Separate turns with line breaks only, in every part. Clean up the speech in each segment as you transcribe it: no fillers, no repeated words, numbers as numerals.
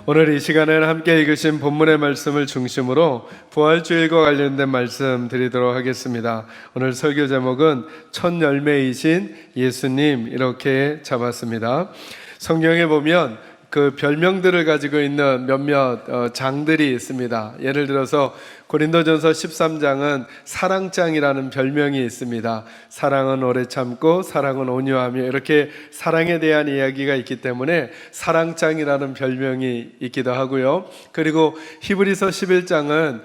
오늘 이 시간에는 함께 읽으신 본문의 말씀을 중심으로 부활주일과 관련된 말씀 드리도록 하겠습니다. 오늘 설교 제목은 첫 열매이신 예수님 이렇게 잡았습니다. 성경에 보면 그 별명들을 가지고 있는 몇몇 장들이 있습니다. 예를 들어서 고린도전서 13장은 사랑장이라는 별명이 있습니다. 사랑은 오래 참고 사랑은 온유하며 이렇게 사랑에 대한 이야기가 있기 때문에 사랑장이라는 별명이 있기도 하고요. 그리고 히브리서 11장은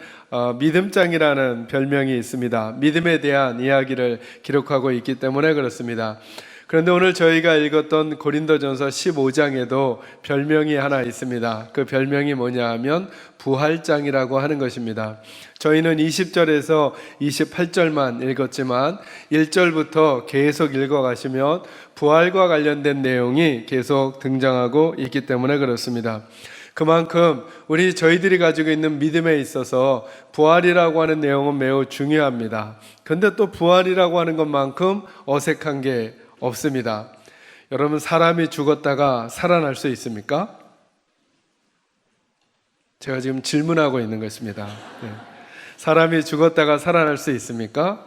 믿음장이라는 별명이 있습니다. 믿음에 대한 이야기를 기록하고 있기 때문에 그렇습니다. 그런데 오늘 저희가 읽었던 고린도전서 15장에도 별명이 하나 있습니다. 그 별명이 뭐냐 하면 부활장이라고 하는 것입니다. 저희는 20절에서 28절만 읽었지만 1절부터 계속 읽어가시면 부활과 관련된 내용이 계속 등장하고 있기 때문에 그렇습니다. 그만큼 저희들이 가지고 있는 믿음에 있어서 부활이라고 하는 내용은 매우 중요합니다. 그런데 또 부활이라고 하는 것만큼 어색한 게 없습니다. 여러분, 사람이 죽었다가 살아날 수 있습니까? 제가 지금 질문하고 있는 것입니다. 네. 사람이 죽었다가 살아날 수 있습니까?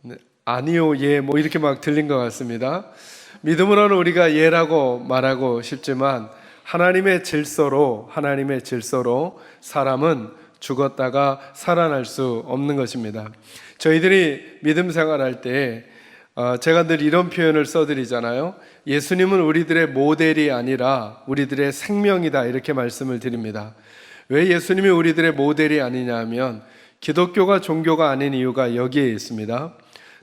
네. 아니요, 예, 이렇게 막 들린 것 같습니다. 믿음으로는 우리가 예라고 말하고 싶지만 하나님의 질서로 사람은 죽었다가 살아날 수 없는 것입니다. 저희들이 믿음 생활할 때 제가 늘 이런 표현을 써드리잖아요. 예수님은 우리들의 모델이 아니라 우리들의 생명이다, 이렇게 말씀을 드립니다. 왜 예수님이 우리들의 모델이 아니냐 하면 기독교가 종교가 아닌 이유가 여기에 있습니다.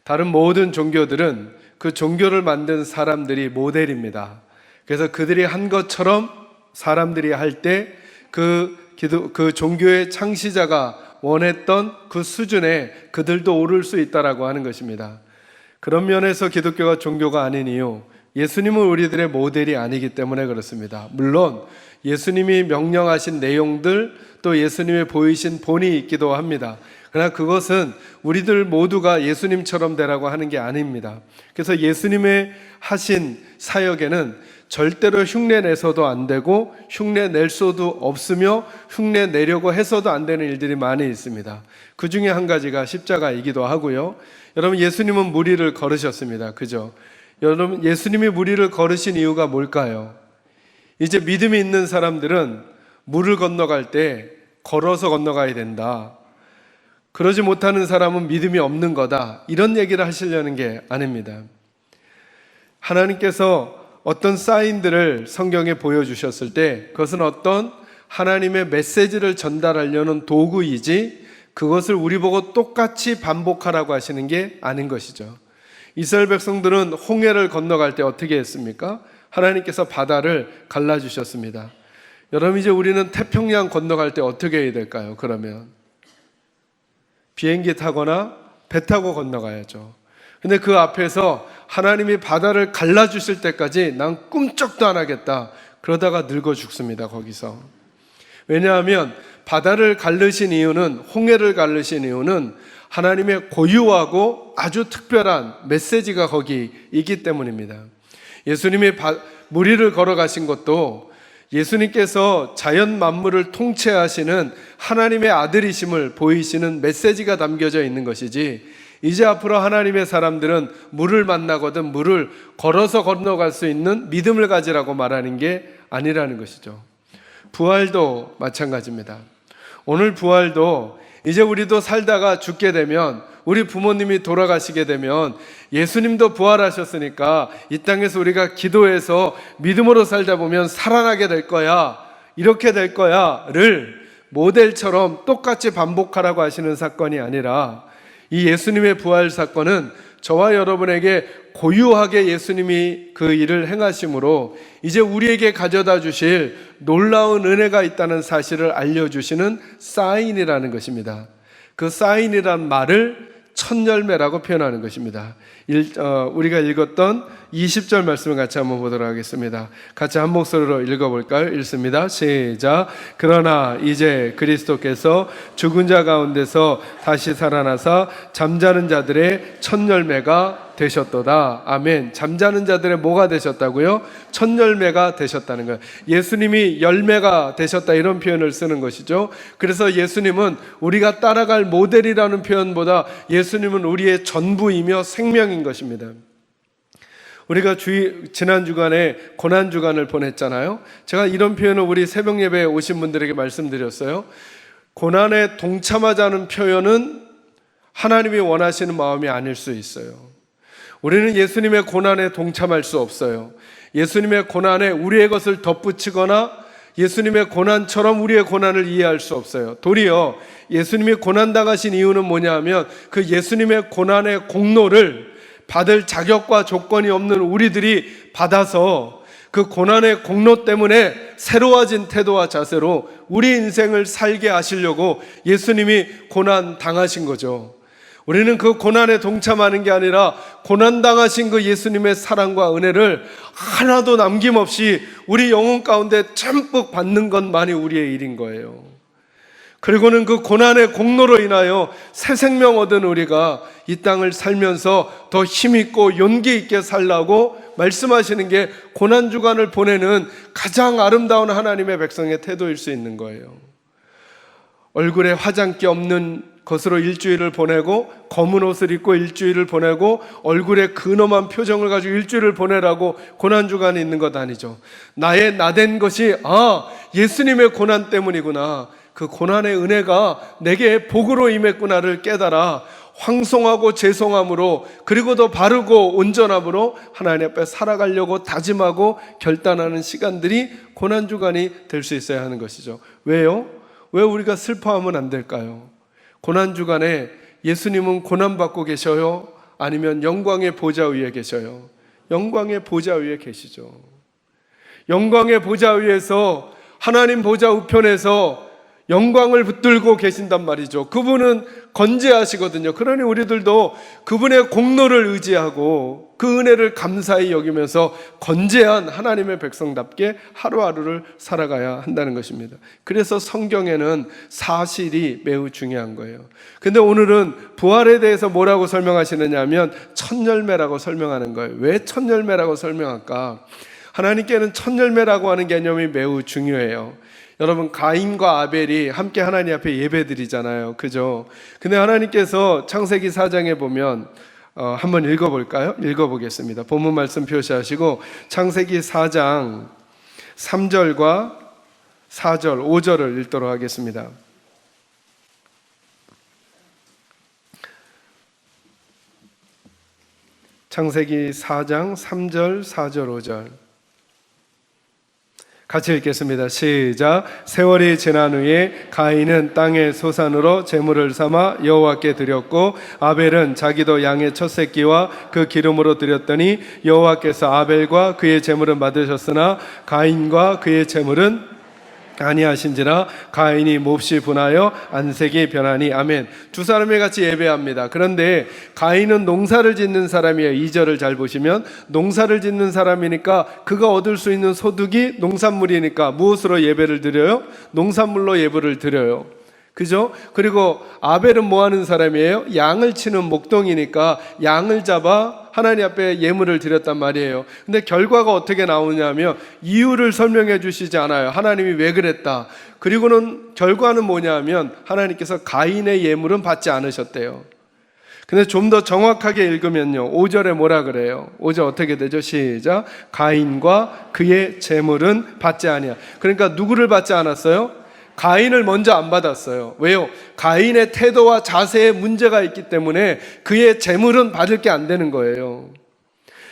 다른 모든 종교들은 그 종교를 만든 사람들이 모델입니다. 그래서 그들이 한 것처럼 사람들이 할 때 그 종교의 창시자가 원했던 그 수준에 그들도 오를 수 있다라고 하는 것입니다. 그런 면에서 기독교가 종교가 아닌 이유, 예수님은 우리들의 모델이 아니기 때문에 그렇습니다. 물론 예수님이 명령하신 내용들, 또 예수님이 보이신 본이 있기도 합니다. 그러나 그것은 우리들 모두가 예수님처럼 되라고 하는 게 아닙니다. 그래서 예수님의 하신 사역에는 절대로 흉내 내서도 안 되고 흉내 낼 수도 없으며 흉내 내려고 해서도 안 되는 일들이 많이 있습니다. 그 중에 한 가지가 십자가이기도 하고요. 여러분, 예수님은 무리를 걸으셨습니다. 그죠? 여러분, 예수님이 무리를 걸으신 이유가 뭘까요? 이제 믿음이 있는 사람들은 물을 건너갈 때 걸어서 건너가야 된다. 그러지 못하는 사람은 믿음이 없는 거다. 이런 얘기를 하시려는 게 아닙니다. 하나님께서 어떤 사인들을 성경에 보여주셨을 때 그것은 어떤 하나님의 메시지를 전달하려는 도구이지 그것을 우리 보고 똑같이 반복하라고 하시는 게 아닌 것이죠. 이스라엘 백성들은 홍해를 건너갈 때 어떻게 했습니까? 하나님께서 바다를 갈라주셨습니다. 여러분, 이제 우리는 태평양 건너갈 때 어떻게 해야 될까요? 그러면 비행기 타거나 배 타고 건너가야죠. 근데 그 앞에서 하나님이 바다를 갈라주실 때까지 난 꿈쩍도 안 하겠다. 그러다가 늙어 죽습니다, 거기서. 왜냐하면 바다를 가르신 이유는, 홍해를 가르신 이유는 하나님의 고유하고 아주 특별한 메시지가 거기 있기 때문입니다. 예수님이 무리를 걸어가신 것도 예수님께서 자연 만물을 통치하시는 하나님의 아들이심을 보이시는 메시지가 담겨져 있는 것이지, 이제 앞으로 하나님의 사람들은 물을 만나거든 물을 걸어서 건너갈 수 있는 믿음을 가지라고 말하는 게 아니라는 것이죠. 부활도 마찬가지입니다. 오늘 부활도 이제 우리도 살다가 죽게 되면, 우리 부모님이 돌아가시게 되면 예수님도 부활하셨으니까 이 땅에서 우리가 기도해서 믿음으로 살다 보면 살아나게 될 거야, 이렇게 될 거야를 모델처럼 똑같이 반복하라고 하시는 사건이 아니라, 이 예수님의 부활 사건은 저와 여러분에게 고유하게 예수님이 그 일을 행하심으로 이제 우리에게 가져다 주실 놀라운 은혜가 있다는 사실을 알려주시는 사인이라는 것입니다. 그 사인이란 말을 첫 열매라고 표현하는 것입니다. 우리가 읽었던 20절 말씀을 같이 한번 보도록 하겠습니다. 같이 한 목소리로 읽어볼까요? 읽습니다. 시작. 그러나 이제 그리스도께서 죽은 자 가운데서 다시 살아나사 잠자는 자들의 첫 열매가 되셨도다. 아멘. 잠자는 자들의 뭐가 되셨다고요? 첫 열매가 되셨다는 거예요. 예수님이 열매가 되셨다, 이런 표현을 쓰는 것이죠. 그래서 예수님은 우리가 따라갈 모델이라는 표현보다 예수님은 우리의 전부이며 생명인 것입니다. 우리가 지난 주간에 고난 주간을 보냈잖아요. 제가 이런 표현을 우리 새벽 예배에 오신 분들에게 말씀드렸어요. 고난에 동참하자는 표현은 하나님이 원하시는 마음이 아닐 수 있어요. 우리는 예수님의 고난에 동참할 수 없어요. 예수님의 고난에 우리의 것을 덧붙이거나 예수님의 고난처럼 우리의 고난을 이해할 수 없어요. 도리어 예수님이 고난당하신 이유는 뭐냐 하면 그 예수님의 고난의 공로를 받을 자격과 조건이 없는 우리들이 받아서 그 고난의 공로 때문에 새로워진 태도와 자세로 우리 인생을 살게 하시려고 예수님이 고난 당하신 거죠. 우리는 그 고난에 동참하는 게 아니라 고난당하신 그 예수님의 사랑과 은혜를 하나도 남김없이 우리 영혼 가운데 듬뿍 받는 것만이 우리의 일인 거예요. 그리고는 그 고난의 공로로 인하여 새 생명 얻은 우리가 이 땅을 살면서 더 힘있고 용기 있게 살라고 말씀하시는 게 고난주간을 보내는 가장 아름다운 하나님의 백성의 태도일 수 있는 거예요. 얼굴에 화장기 없는 것으로 일주일을 보내고 검은 옷을 입고 일주일을 보내고 얼굴에 근엄한 표정을 가지고 일주일을 보내라고 고난주간이 있는 것 아니죠. 나의 나된 것이 예수님의 고난 때문이구나, 그 고난의 은혜가 내게 복으로 임했구나를 깨달아 황송하고 죄송함으로, 그리고 더 바르고 온전함으로 하나님 앞에 살아가려고 다짐하고 결단하는 시간들이 고난주간이 될 수 있어야 하는 것이죠. 왜요? 왜 우리가 슬퍼하면 안 될까요? 고난주간에 예수님은 고난받고 계셔요? 아니면 영광의 보좌 위에 계셔요? 영광의 보좌 위에 계시죠. 영광의 보좌 위에서, 하나님 보좌 우편에서 영광을 붙들고 계신단 말이죠. 그분은 건재하시거든요. 그러니 우리들도 그분의 공로를 의지하고 그 은혜를 감사히 여기면서 건재한 하나님의 백성답게 하루하루를 살아가야 한다는 것입니다. 그래서 성경에는 사실이 매우 중요한 거예요. 근데 오늘은 부활에 대해서 뭐라고 설명하시느냐 하면 첫 열매라고 설명하는 거예요. 왜 첫 열매라고 설명할까? 하나님께는 첫 열매라고 하는 개념이 매우 중요해요. 여러분, 가인과 아벨이 함께 하나님 앞에 예배드리잖아요. 그죠? 근데 하나님께서 창세기 4장에 보면 한번 읽어볼까요? 읽어보겠습니다. 본문 말씀 표시하시고 창세기 4장 3절과 4절, 5절을 읽도록 하겠습니다. 창세기 4장 3절, 4절, 5절 같이 읽겠습니다. 시작. 세월이 지난 후에 가인은 땅의 소산으로 제물을 삼아 여호와께 드렸고 아벨은 자기도 양의 첫 새끼와 그 기름으로 드렸더니 여호와께서 아벨과 그의 제물은 받으셨으나 가인과 그의 제물은 아니하신지라. 가인이 몹시 분하여 안색이 변하니. 아멘. 두 사람이 같이 예배합니다. 그런데 가인은 농사를 짓는 사람이에요. 2절을 잘 보시면 농사를 짓는 사람이니까 그가 얻을 수 있는 소득이 농산물이니까 무엇으로 예배를 드려요? 농산물로 예배를 드려요. 그죠? 그리고 아벨은 뭐 하는 사람이에요? 양을 치는 목동이니까 양을 잡아 하나님 앞에 예물을 드렸단 말이에요. 근데 결과가 어떻게 나오냐면 이유를 설명해 주시지 않아요. 하나님이 왜 그랬다. 그리고는 결과는 뭐냐면 하나님께서 가인의 예물은 받지 않으셨대요. 근데 좀 더 정확하게 읽으면요, 5절에 뭐라 그래요? 5절 어떻게 되죠? 시작. 가인과 그의 제물은 받지 아니하. 그러니까 누구를 받지 않았어요? 가인을 먼저 안 받았어요. 왜요? 가인의 태도와 자세에 문제가 있기 때문에 그의 제물은 받을 게 안 되는 거예요.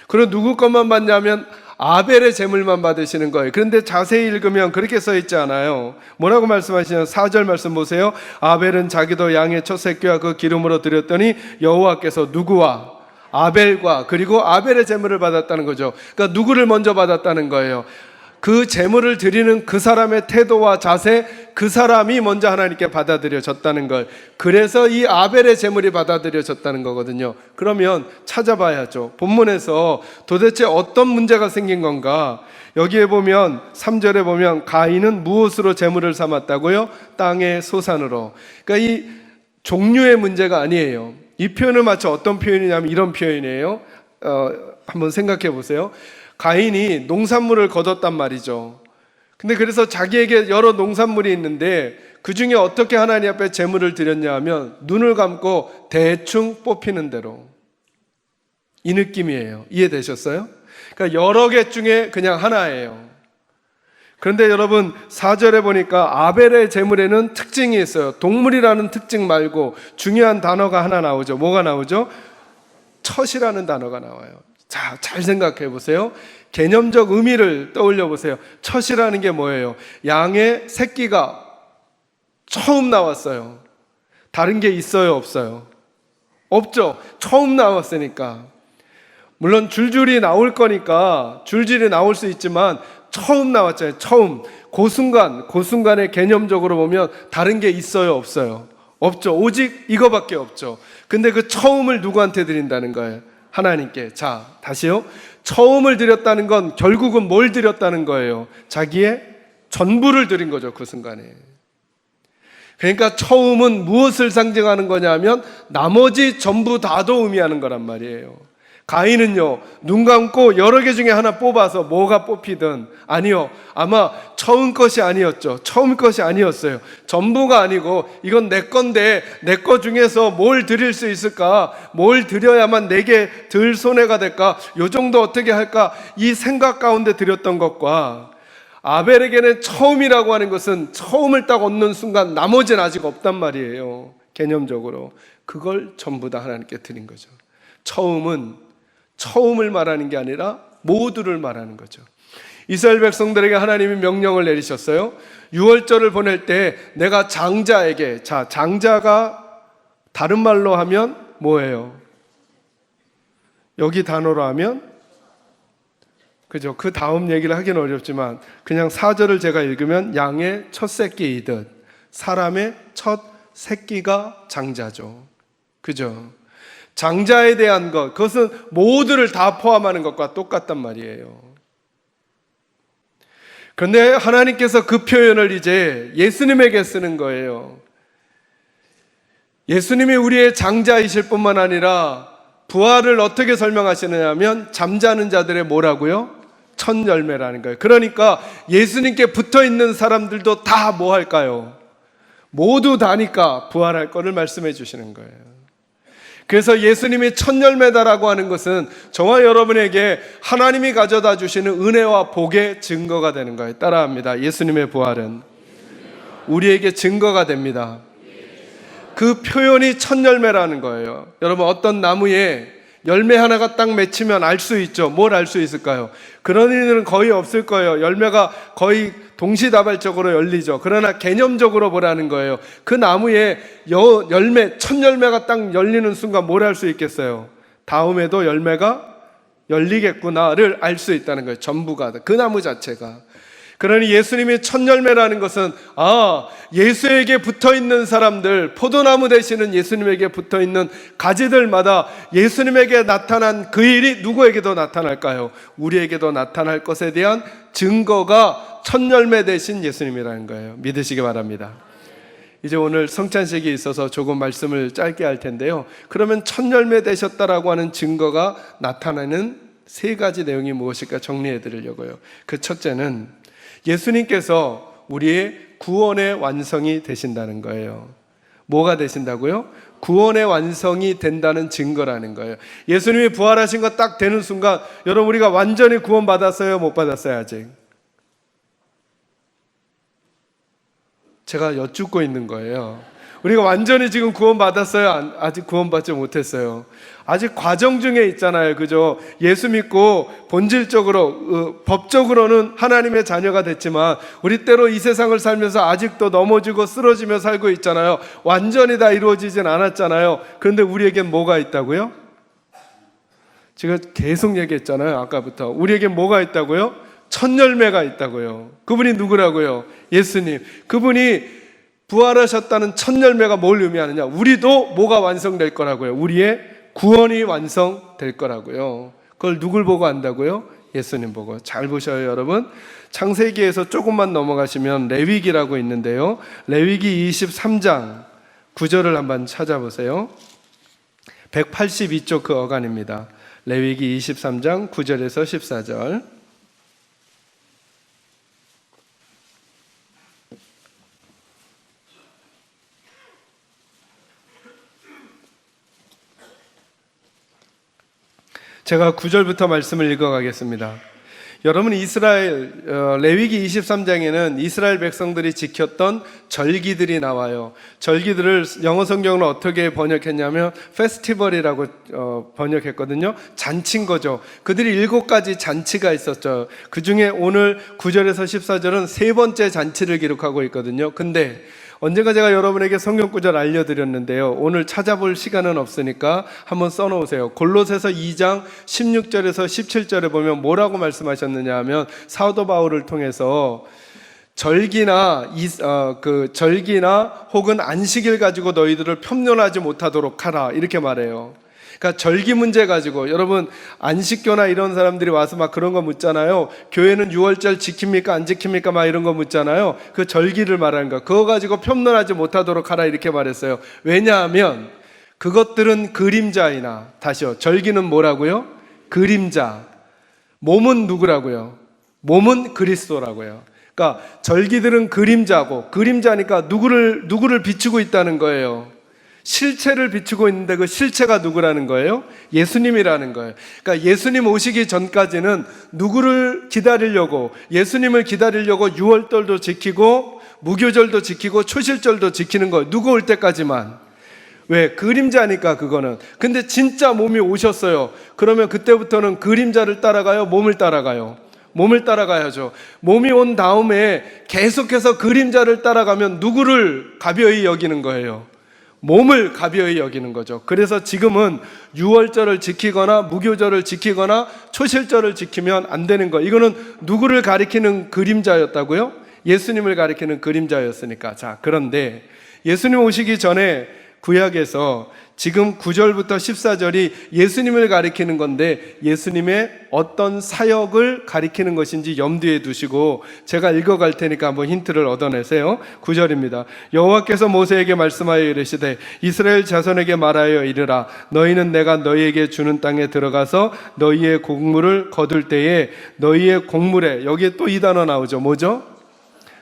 그리고 누구 것만 받냐면 아벨의 제물만 받으시는 거예요. 그런데 자세히 읽으면 그렇게 써 있지 않아요. 뭐라고 말씀하시냐면 4절 말씀 보세요. 아벨은 자기도 양의 첫 새끼와 그 기름으로 드렸더니 여호와께서 누구와? 아벨과, 그리고 아벨의 제물을 받았다는 거죠. 그러니까 누구를 먼저 받았다는 거예요? 그 제물을 드리는 그 사람의 태도와 자세, 그 사람이 먼저 하나님께 받아들여졌다는 걸, 그래서 이 아벨의 제물이 받아들여졌다는 거거든요. 그러면 찾아봐야죠. 본문에서 도대체 어떤 문제가 생긴 건가? 여기에 보면 3절에 보면 가인은 무엇으로 제물을 삼았다고요? 땅의 소산으로. 그러니까 이 종류의 문제가 아니에요. 이 표현은 마치 어떤 표현이냐면 이런 표현이에요. 한번 생각해 보세요. 가인이 농산물을 거뒀단 말이죠. 근데 그래서 자기에게 여러 농산물이 있는데 그 중에 어떻게 하나님 앞에 제물을 드렸냐 하면 눈을 감고 대충 뽑히는 대로, 이 느낌이에요. 이해되셨어요? 그러니까 여러 개 중에 그냥 하나예요. 그런데 여러분 4절에 보니까 아벨의 제물에는 특징이 있어요. 동물이라는 특징 말고 중요한 단어가 하나 나오죠. 뭐가 나오죠? 첫 이라는 단어가 나와요. 자, 잘 생각해 보세요. 개념적 의미를 떠올려 보세요. 첫 이라는 게 뭐예요? 양의 새끼가 처음 나왔어요. 다른 게 있어요, 없어요? 없죠. 처음 나왔으니까. 물론 줄줄이 나올 거니까 줄줄이 나올 수 있지만 처음 나왔잖아요. 처음. 그 순간에 개념적으로 보면 다른 게 있어요, 없어요? 없죠. 오직 이거밖에 없죠. 근데 그 처음을 누구한테 드린다는 거예요? 하나님께. 자, 다시요. 처음을 드렸다는 건 결국은 뭘 드렸다는 거예요? 자기의 전부를 드린 거죠, 그 순간에. 그러니까 처음은 무엇을 상징하는 거냐면 나머지 전부 다도 의미하는 거란 말이에요. 가인은요, 눈 감고 여러 개 중에 하나 뽑아서 뭐가 뽑히든, 아니요, 아마 처음 것이 아니었죠. 처음 것이 아니었어요. 전부가 아니고 이건 내 건데 내 거 중에서 뭘 드릴 수 있을까? 뭘 드려야만 내게 덜 손해가 될까? 요 정도 어떻게 할까? 이 생각 가운데 드렸던 것과 아벨에게는 처음이라고 하는 것은 처음을 딱 얻는 순간 나머지는 아직 없단 말이에요. 개념적으로. 그걸 전부 다 하나님께 드린 거죠. 처음을 말하는 게 아니라 모두를 말하는 거죠. 이스라엘 백성들에게 하나님이 명령을 내리셨어요. 유월절을 보낼 때 내가 장자에게, 자, 장자가 다른 말로 하면 뭐예요? 여기 단어로 하면, 그죠? 그 다음 얘기를 하기는 어렵지만 그냥 4절을 제가 읽으면 양의 첫 새끼이듯 사람의 첫 새끼가 장자죠. 그죠? 장자에 대한 것, 그것은 모두를 다 포함하는 것과 똑같단 말이에요. 그런데 하나님께서 그 표현을 이제 예수님에게 쓰는 거예요. 예수님이 우리의 장자이실 뿐만 아니라 부활을 어떻게 설명하시느냐면 잠자는 자들의 뭐라고요? 첫 열매라는 거예요. 그러니까 예수님께 붙어 있는 사람들도 다 뭐 할까요? 모두 다니까 부활할 거를 말씀해 주시는 거예요. 그래서 예수님이 첫 열매다라고 하는 것은 저와 여러분에게 하나님이 가져다 주시는 은혜와 복의 증거가 되는 거예요. 따라합니다. 예수님의 부활은 우리에게 증거가 됩니다. 그 표현이 첫 열매라는 거예요. 여러분, 어떤 나무에 열매 하나가 딱 맺히면 알 수 있죠. 뭘 알 수 있을까요? 그런 일은 거의 없을 거예요. 열매가 거의 동시다발적으로 열리죠. 그러나 개념적으로 보라는 거예요. 그 나무에 열매, 첫 열매가 딱 열리는 순간 뭘 알 수 있겠어요? 다음에도 열매가 열리겠구나를 알 수 있다는 거예요. 전부가, 그 나무 자체가. 그러니 예수님이 첫 열매라는 것은 예수에게 붙어있는 사람들, 포도나무 되시는 예수님에게 붙어있는 가지들마다 예수님에게 나타난 그 일이 누구에게도 나타날까요? 우리에게도 나타날 것에 대한 증거가 첫 열매 되신 예수님이라는 거예요. 믿으시기 바랍니다. 이제 오늘 성찬식이 있어서 조금 말씀을 짧게 할 텐데요. 그러면 첫 열매 되셨다라고 하는 증거가 나타나는 세 가지 내용이 무엇일까 정리해 드리려고요. 그 첫째는 예수님께서 우리의 구원의 완성이 되신다는 거예요. 뭐가 되신다고요? 구원의 완성이 된다는 증거라는 거예요. 예수님이 부활하신 거 딱 되는 순간 여러분, 우리가 완전히 구원받았어요? 못 받았어요? 아직? 제가 여쭙고 있는 거예요. 우리가 완전히 지금 구원받았어요? 아직 구원받지 못했어요? 아직 과정 중에 있잖아요. 그죠? 예수 믿고 본질적으로, 법적으로는 하나님의 자녀가 됐지만 우리 때로 이 세상을 살면서 아직도 넘어지고 쓰러지며 살고 있잖아요. 완전히 다 이루어지진 않았잖아요. 그런데 우리에겐 뭐가 있다고요? 제가 계속 얘기했잖아요. 아까부터. 우리에겐 뭐가 있다고요? 첫 열매가 있다고요. 그분이 누구라고요? 예수님. 그분이 부활하셨다는 첫 열매가 뭘 의미하느냐? 우리도 뭐가 완성될 거라고요? 우리의 구원이 완성될 거라고요. 그걸 누굴 보고 안다고요? 예수님 보고. 잘 보셔요, 여러분. 창세기에서 조금만 넘어가시면 레위기라고 있는데요. 레위기 23장 9절을 한번 찾아보세요. 182쪽 그 어간입니다. 레위기 23장 9절에서 14절. 제가 9절부터 말씀을 읽어가겠습니다. 여러분, 레위기 23장에는 이스라엘 백성들이 지켰던 절기들이 나와요. 절기들을 영어 성경으로 어떻게 번역했냐면 페스티벌이라고 번역했거든요. 잔치인 거죠. 그들이 7가지 잔치가 있었죠. 그 중에 오늘 9절에서 14절은 세 번째 잔치를 기록하고 있거든요. 근데 언젠가 제가 여러분에게 성경 구절 알려드렸는데요. 오늘 찾아볼 시간은 없으니까 한번 써놓으세요. 골로새서 2장 16절에서 17절에 보면 뭐라고 말씀하셨느냐 하면 사도 바울을 통해서 절기나 혹은 안식일 가지고 너희들을 편론하지 못하도록 하라, 이렇게 말해요. 그러니까 절기 문제 가지고, 여러분 안식교나 이런 사람들이 와서 막 그런 거 묻잖아요. 교회는 6월절 지킵니까 안 지킵니까 막 이런 거 묻잖아요. 그 절기를 말하는 거, 그거 가지고 편론하지 못하도록 하라, 이렇게 말했어요. 왜냐하면 그것들은 그림자이나, 다시요, 절기는 뭐라고요? 그림자. 몸은 누구라고요? 몸은 그리스도라고요. 그러니까 절기들은 그림자고, 그림자니까 누구를 비추고 있다는 거예요. 실체를 비추고 있는데 그 실체가 누구라는 거예요? 예수님이라는 거예요. 그러니까 예수님 오시기 전까지는 누구를 기다리려고, 예수님을 기다리려고 6월절도 지키고 무교절도 지키고 초실절도 지키는 거예요. 누구 올 때까지만. 왜? 그림자니까 그거는. 근데 진짜 몸이 오셨어요. 그러면 그때부터는 그림자를 따라가요? 몸을 따라가요? 몸을 따라가야죠. 몸이 온 다음에 계속해서 그림자를 따라가면 누구를 가벼이 여기는 거예요? 몸을 가벼이 여기는 거죠. 그래서 지금은 6월절을 지키거나 무교절을 지키거나 초실절을 지키면 안 되는 거예요. 이거는 누구를 가리키는 그림자였다고요? 예수님을 가리키는 그림자였으니까. 자, 그런데 예수님 오시기 전에 구약에서 지금 9절부터 14절이 예수님을 가리키는 건데 예수님의 어떤 사역을 가리키는 것인지 염두에 두시고 제가 읽어갈 테니까 한번 힌트를 얻어내세요. 9절입니다. 여호와께서 모세에게 말씀하여 이르시되 이스라엘 자손에게 말하여 이르라. 너희는 내가 너희에게 주는 땅에 들어가서 너희의 곡물을 거둘 때에 너희의 곡물에, 여기에 또 이 단어 나오죠. 뭐죠?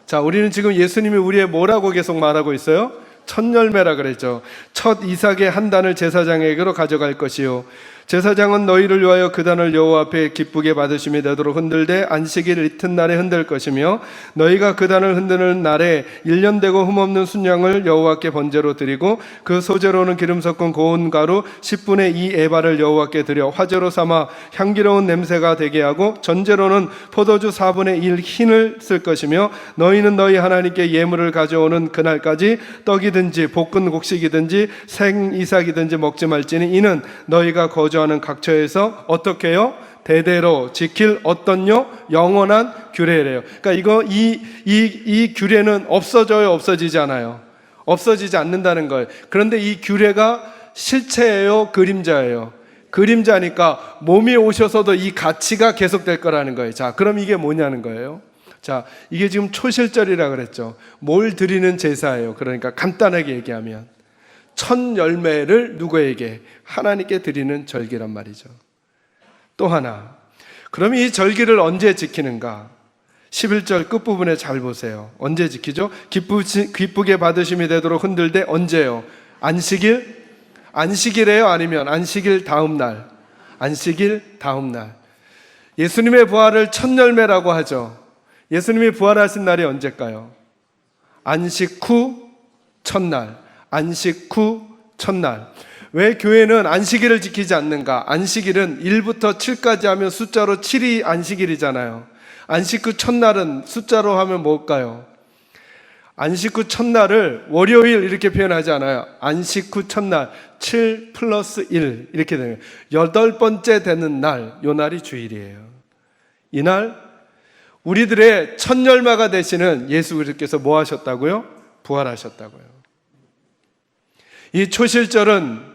자, 우리는 지금 예수님이 우리의 뭐라고 계속 말하고 있어요? 첫 열매라 그랬죠. 첫 이삭의 한 단을 제사장에게로 가져갈 것이요, 제사장은 너희를 위하여 그 단을 여호와 앞에 기쁘게 받으심이 되도록 흔들되 안식일 이튿날에 흔들 것이며 너희가 그 단을 흔드는 날에 1년 되고 흠없는 순양을 여호와께 번제로 드리고 그 소제로는 기름 섞은 고운 가루 10분의 2 에바를 여호와께 드려 화제로 삼아 향기로운 냄새가 되게 하고 전제로는 포도주 4분의 1 흰을 쓸 것이며 너희는 너희 하나님께 예물을 가져오는 그날까지 떡이든지 볶은 곡식이든지 생 이삭이든지 먹지 말지니 이는 너희가 거주하는 각처에서 어떻게 해요? 대대로 지킬 어떤요? 영원한 규례래요. 그러니까 이 규례는 없어져요? 없어지지 않아요? 없어지지 않는다는 거예요. 그런데 이 규례가 실체예요? 그림자예요? 그림자니까 몸이 오셔서도 이 가치가 계속될 거라는 거예요. 자, 그럼 이게 뭐냐는 거예요. 자, 이게 지금 초실절이라 그랬죠. 뭘 드리는 제사예요. 그러니까 간단하게 얘기하면 첫 열매를 누구에게? 하나님께 드리는 절기란 말이죠. 또 하나, 그럼 이 절기를 언제 지키는가? 11절 끝부분에 잘 보세요. 언제 지키죠? 기쁘게 받으심이 되도록 흔들되 언제요? 안식일? 안식일이에요? 아니면 안식일 다음 날? 안식일 다음 날. 예수님의 부활을 첫 열매라고 하죠. 예수님이 부활하신 날이 언제일까요? 안식 후 첫날. 안식 후 첫날. 왜 교회는 안식일을 지키지 않는가? 안식일은 1부터 7까지 하면 숫자로 7이 안식일이잖아요. 안식 후 첫날은 숫자로 하면 뭘까요? 안식 후 첫날을 월요일 이렇게 표현하지 않아요. 안식 후 첫날 7 플러스 1 이렇게 되면 8번째 되는 날, 요 날이 주일이에요. 이날 우리들의 첫 열매가 되시는 예수 그리스도께서 뭐 하셨다고요? 부활하셨다고요. 이 초실절은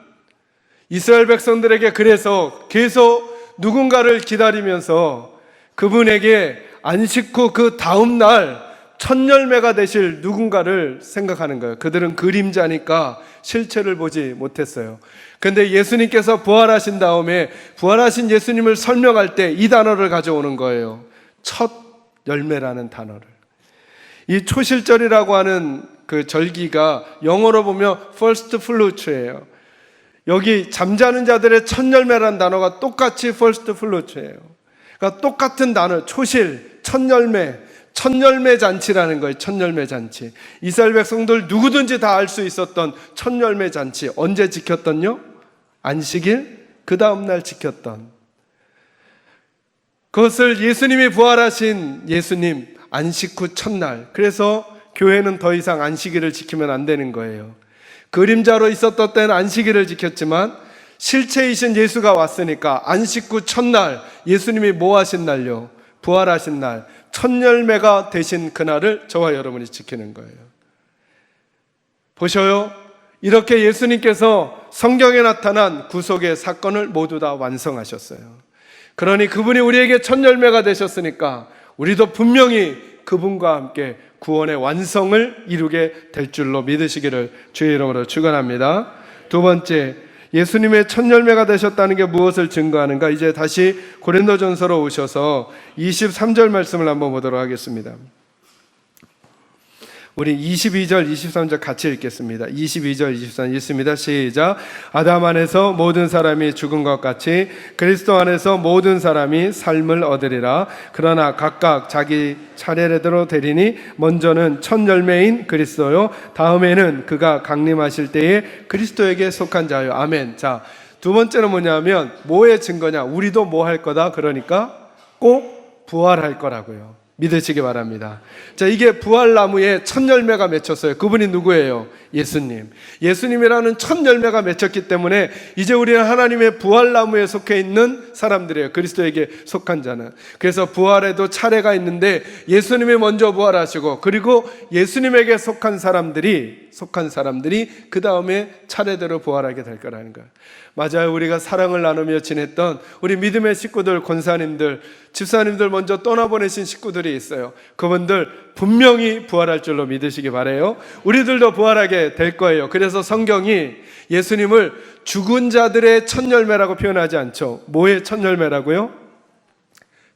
이스라엘 백성들에게 그래서 계속 누군가를 기다리면서 그분에게 안식 후 그 다음 날 첫 열매가 되실 누군가를 생각하는 거예요. 그들은 그림자니까 실체를 보지 못했어요. 그런데 예수님께서 부활하신 다음에 부활하신 예수님을 설명할 때 이 단어를 가져오는 거예요. 첫 열매라는 단어를. 이 초실절이라고 하는 그 절기가 영어로 보면 first fruits예요. 여기 잠자는 자들의 첫 열매라는 단어가 똑같이 first fruits예요. 그러니까 똑같은 단어, 초실, 첫 열매, 첫 열매 잔치라는 거예요. 첫 열매 잔치. 이스라엘 백성들 누구든지 다 알 수 있었던 첫 열매 잔치. 언제 지켰던요? 안식일 그 다음 날 지켰던. 그것을 예수님이 부활하신 예수님 안식 후 첫날. 그래서 교회는 더 이상 안식일을 지키면 안 되는 거예요. 그림자로 있었던 때는 안식일을 지켰지만 실체이신 예수가 왔으니까 안식 후 첫날, 예수님이 뭐 하신 날요? 부활하신 날, 첫 열매가 되신 그날을 저와 여러분이 지키는 거예요. 보셔요. 이렇게 예수님께서 성경에 나타난 구속의 사건을 모두 다 완성하셨어요. 그러니 그분이 우리에게 첫 열매가 되셨으니까 우리도 분명히 그분과 함께 구원의 완성을 이루게 될 줄로 믿으시기를 주의 이름으로 축원합니다. 두 번째, 예수님의 첫 열매가 되셨다는 게 무엇을 증거하는가? 이제 다시 고린도전서로 오셔서 23절 말씀을 한번 보도록 하겠습니다. 우리 22절, 23절 같이 읽겠습니다. 22절, 23절 읽습니다. 시작. 아담 안에서 모든 사람이 죽은 것 같이 그리스도 안에서 모든 사람이 삶을 얻으리라. 그러나 각각 자기 차례대로 되리니 먼저는 첫 열매인 그리스도요, 다음에는 그가 강림하실 때에 그리스도에게 속한 자요. 아멘. 자, 두 번째는 뭐냐면 뭐의 증거냐? 우리도 뭐 할 거다. 그러니까 꼭 부활할 거라고요. 믿으시기 바랍니다. 자, 이게 부활나무에 첫 열매가 맺혔어요. 그분이 누구예요? 예수님. 예수님이라는 첫 열매가 맺혔기 때문에 이제 우리는 하나님의 부활나무에 속해 있는 사람들이에요. 그리스도에게 속한 자는. 그래서 부활에도 차례가 있는데 예수님이 먼저 부활하시고 그리고 예수님에게 속한 사람들이 그 다음에 차례대로 부활하게 될 거라는 거예요. 맞아요. 우리가 사랑을 나누며 지냈던 우리 믿음의 식구들, 권사님들, 집사님들 먼저 떠나보내신 식구들이 있어요. 그분들 분명히 부활할 줄로 믿으시기 바라요. 우리들도 부활하게 될 거예요. 그래서 성경이 예수님을 죽은 자들의 첫 열매라고 표현하지 않죠. 뭐의 첫 열매라고요?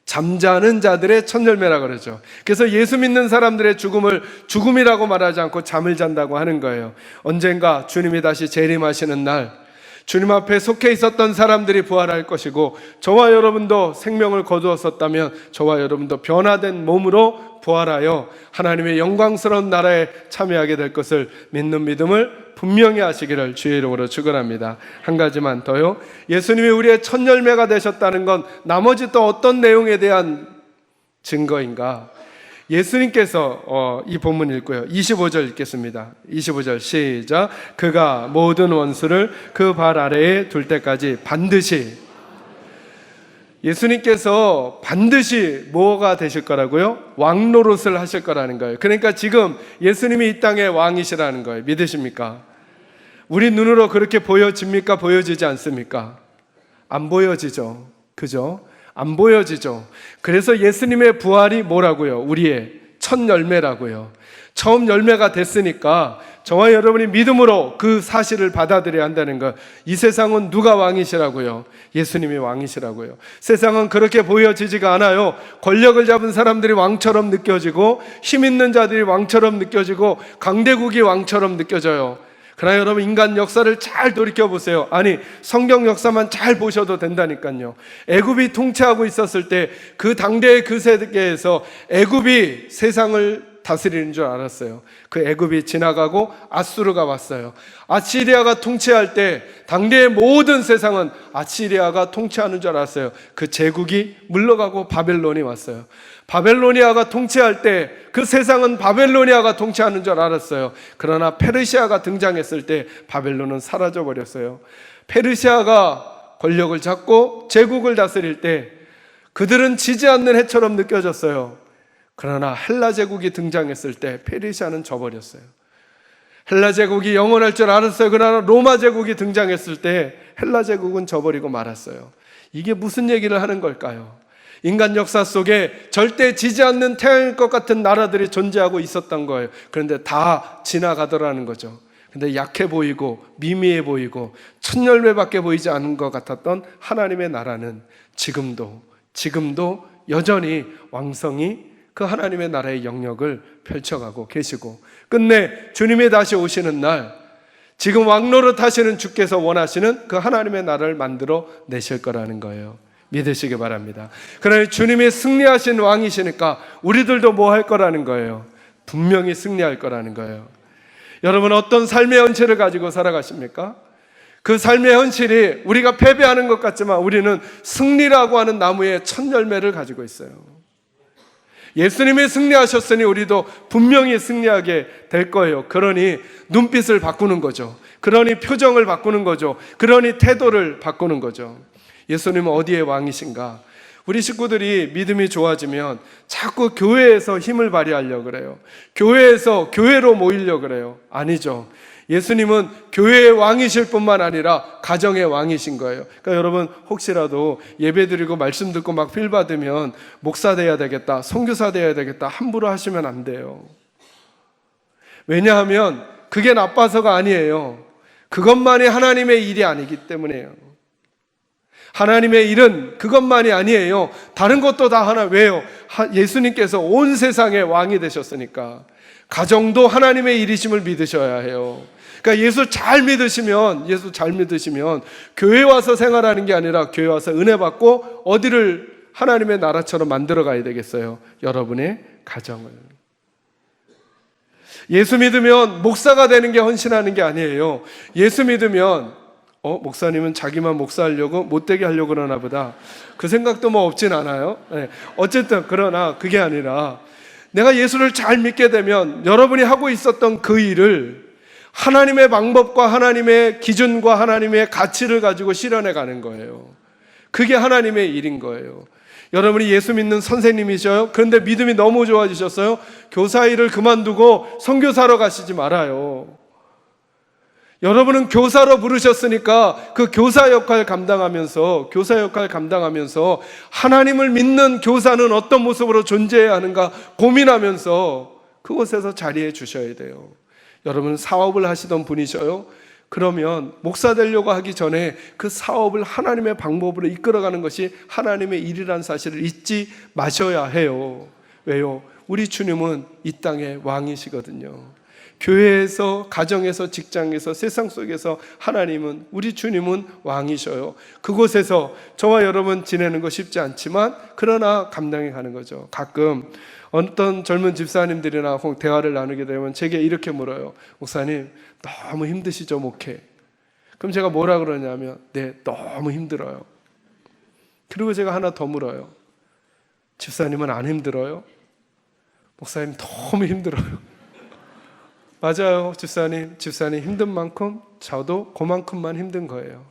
잠자는 자들의 첫 열매라고 그러죠. 그래서 예수 믿는 사람들의 죽음을 죽음이라고 말하지 않고 잠을 잔다고 하는 거예요. 언젠가 주님이 다시 재림하시는 날 주님 앞에 속해 있었던 사람들이 부활할 것이고 저와 여러분도 생명을 거두었었다면 저와 여러분도 변화된 몸으로 부활하여 하나님의 영광스러운 나라에 참여하게 될 것을 믿는 믿음을 분명히 하시기를 주의 이름으로 축원합니다. 한 가지만 더요. 예수님이 우리의 첫 열매가 되셨다는 건 나머지 또 어떤 내용에 대한 증거인가? 예수님께서 이 본문 읽고요. 25절 읽겠습니다. 25절 시작. 그가 모든 원수를 그 발 아래에 둘 때까지 반드시, 예수님께서 반드시 뭐가 되실 거라고요? 왕 노릇을 하실 거라는 거예요. 그러니까 지금 예수님이 이 땅의 왕이시라는 거예요. 믿으십니까? 우리 눈으로 그렇게 보여집니까? 보여지지 않습니까? 안 보여지죠. 그죠? 안 보여지죠. 그래서 예수님의 부활이 뭐라고요? 우리의 첫 열매라고요. 처음 열매가 됐으니까 저와 여러분이 믿음으로 그 사실을 받아들여야 한다는 것. 이 세상은 누가 왕이시라고요? 예수님이 왕이시라고요. 세상은 그렇게 보여지지가 않아요. 권력을 잡은 사람들이 왕처럼 느껴지고 힘 있는 자들이 왕처럼 느껴지고 강대국이 왕처럼 느껴져요. 그러나 여러분 인간 역사를 잘 돌이켜보세요. 아니 성경 역사만 잘 보셔도 된다니까요. 애굽이 통치하고 있었을 때 그 당대의 그 세계에서 애굽이 세상을 다스리는 줄 알았어요. 그 애굽이 지나가고 아수르가 왔어요. 아시리아가 통치할 때 당대의 모든 세상은 아시리아가 통치하는 줄 알았어요. 그 제국이 물러가고 바벨론이 왔어요. 바벨로니아가 통치할 때 그 세상은 바벨로니아가 통치하는 줄 알았어요. 그러나 페르시아가 등장했을 때 바벨론은 사라져 버렸어요. 페르시아가 권력을 잡고 제국을 다스릴 때 그들은 지지 않는 해처럼 느껴졌어요. 그러나 헬라 제국이 등장했을 때 페르시아는 져버렸어요. 헬라 제국이 영원할 줄 알았어요. 그러나 로마 제국이 등장했을 때 헬라 제국은 져버리고 말았어요. 이게 무슨 얘기를 하는 걸까요? 인간 역사 속에 절대 지지 않는 태양일 것 같은 나라들이 존재하고 있었던 거예요. 그런데 다 지나가더라는 거죠. 근데 약해 보이고 미미해 보이고 첫 열매밖에 보이지 않은 것 같았던 하나님의 나라는 지금도 여전히 왕성히 그 하나님의 나라의 영역을 펼쳐가고 계시고, 끝내 주님이 다시 오시는 날 지금 왕노릇 하시는 주께서 원하시는 그 하나님의 나라를 만들어 내실 거라는 거예요. 믿으시기 바랍니다. 그러니 주님이 승리하신 왕이시니까 우리들도 뭐 할 거라는 거예요? 분명히 승리할 거라는 거예요. 여러분, 어떤 삶의 현실을 가지고 살아가십니까? 그 삶의 현실이 우리가 패배하는 것 같지만 우리는 승리라고 하는 나무의 첫 열매를 가지고 있어요. 예수님이 승리하셨으니 우리도 분명히 승리하게 될 거예요. 그러니 눈빛을 바꾸는 거죠. 그러니 표정을 바꾸는 거죠. 그러니 태도를 바꾸는 거죠. 예수님은 어디의 왕이신가? 우리 식구들이 믿음이 좋아지면 자꾸 교회에서 힘을 발휘하려고 그래요. 교회에서 교회로 모이려고 그래요. 아니죠. 예수님은 교회의 왕이실 뿐만 아니라 가정의 왕이신 거예요. 그러니까 여러분, 혹시라도 예배드리고 말씀 듣고 막 필 받으면 목사 돼야 되겠다, 선교사 돼야 되겠다 함부로 하시면 안 돼요. 왜냐하면 그게 나빠서가 아니에요. 그것만이 하나님의 일이 아니기 때문에요. 하나님의 일은 그것만이 아니에요. 다른 것도 다 하나. 왜요? 예수님께서 온 세상의 왕이 되셨으니까. 가정도 하나님의 일이심을 믿으셔야 해요. 그러니까 예수 잘 믿으시면 교회 와서 생활하는 게 아니라 교회 와서 은혜 받고 어디를 하나님의 나라처럼 만들어 가야 되겠어요? 여러분의 가정을. 예수 믿으면 목사가 되는 게 헌신하는 게 아니에요. 예수 믿으면 목사님은 자기만 목사하려고 못되게 하려고 그러나 보다, 그 생각도 뭐 없진 않아요. 네. 어쨌든 그러나 그게 아니라 내가 예수를 잘 믿게 되면 여러분이 하고 있었던 그 일을 하나님의 방법과 하나님의 기준과 하나님의 가치를 가지고 실현해 가는 거예요. 그게 하나님의 일인 거예요. 여러분이 예수 믿는 선생님이셔요? 그런데 믿음이 너무 좋아지셨어요? 교사 일을 그만두고 선교사로 가시지 말아요. 여러분은 교사로 부르셨으니까 그 교사 역할 감당하면서 하나님을 믿는 교사는 어떤 모습으로 존재해야 하는가 고민하면서 그곳에서 자리해 주셔야 돼요. 여러분, 사업을 하시던 분이셔요? 그러면 목사 되려고 하기 전에 그 사업을 하나님의 방법으로 이끌어가는 것이 하나님의 일이라는 사실을 잊지 마셔야 해요. 왜요? 우리 주님은 이 땅의 왕이시거든요. 교회에서, 가정에서, 직장에서, 세상 속에서 우리 주님은 왕이셔요. 그곳에서 저와 여러분 지내는 거 쉽지 않지만 그러나 감당해 가는 거죠. 가끔 어떤 젊은 집사님들이나 대화를 나누게 되면 제게 이렇게 물어요. 목사님, 너무 힘드시죠, 목회? 그럼 제가 뭐라 그러냐면, 네, 너무 힘들어요. 그리고 제가 하나 더 물어요. 집사님은 안 힘들어요? 목사님, 너무 힘들어요. 맞아요, 집사님 힘든 만큼 저도 그만큼만 힘든 거예요.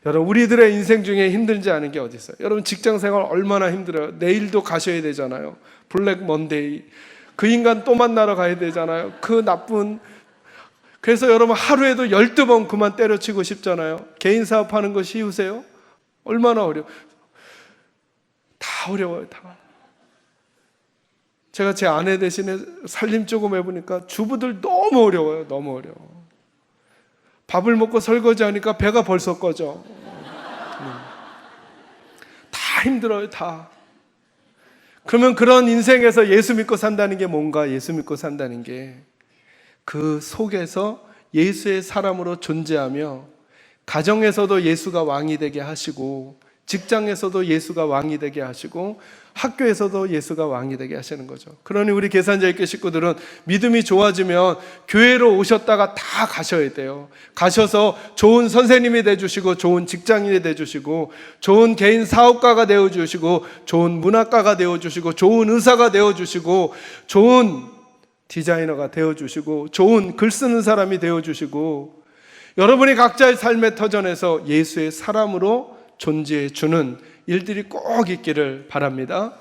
여러분, 우리들의 인생 중에 힘들지 않은 게 어디 있어요? 여러분, 직장 생활 얼마나 힘들어요. 내일도 가셔야 되잖아요. 블랙 먼데이, 그 인간 또 만나러 가야 되잖아요. 그 나쁜. 그래서 여러분, 하루에도 12번 그만 때려치고 싶잖아요. 개인 사업하는 거 쉬우세요? 얼마나 어려워. 다 어려워요, 다. 제가 제 아내 대신에 살림 조금 해보니까 주부들 너무 어려워요. 너무 어려워. 밥을 먹고 설거지하니까 배가 벌써 꺼져. 다 힘들어요, 다. 그러면 그런 인생에서 예수 믿고 산다는 게 뭔가? 예수 믿고 산다는 게 그 속에서 예수의 사람으로 존재하며 가정에서도 예수가 왕이 되게 하시고 직장에서도 예수가 왕이 되게 하시고 학교에서도 예수가 왕이 되게 하시는 거죠. 그러니 우리 계산자익교 식구들은 믿음이 좋아지면 교회로 오셨다가 다 가셔야 돼요. 가셔서 좋은 선생님이 되어주시고 좋은 직장인이 되어주시고 좋은 개인 사업가가 되어주시고 좋은 문학가가 되어주시고 좋은 의사가 되어주시고 좋은 디자이너가 되어주시고 좋은 글 쓰는 사람이 되어주시고 여러분이 각자의 삶의 터전에서 예수의 사람으로 존재해 주는 일들이 꼭 있기를 바랍니다.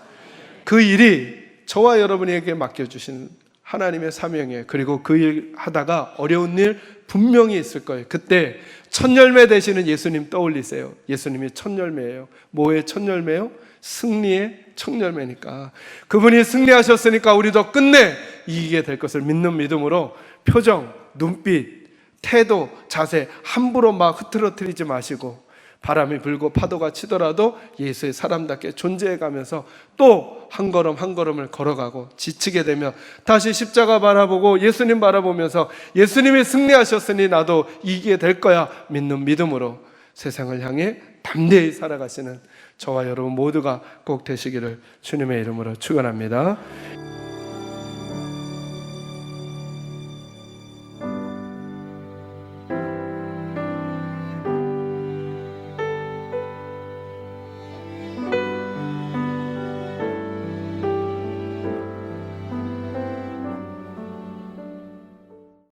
그 일이 저와 여러분에게 맡겨주신 하나님의 사명이에요. 그리고 그 일 하다가 어려운 일 분명히 있을 거예요. 그때 첫 열매 되시는 예수님 떠올리세요. 예수님이 첫 열매예요. 뭐의 첫 열매요? 승리의 첫 열매니까. 그분이 승리하셨으니까 우리도 끝내 이기게 될 것을 믿는 믿음으로 표정, 눈빛, 태도, 자세 함부로 막 흐트러뜨리지 마시고, 바람이 불고 파도가 치더라도 예수의 사람답게 존재해가면서 또 한 걸음 한 걸음을 걸어가고, 지치게 되면 다시 십자가 바라보고 예수님 바라보면서 예수님이 승리하셨으니 나도 이기게 될 거야 믿는 믿음으로 세상을 향해 담대히 살아가시는 저와 여러분 모두가 꼭 되시기를 주님의 이름으로 축원합니다.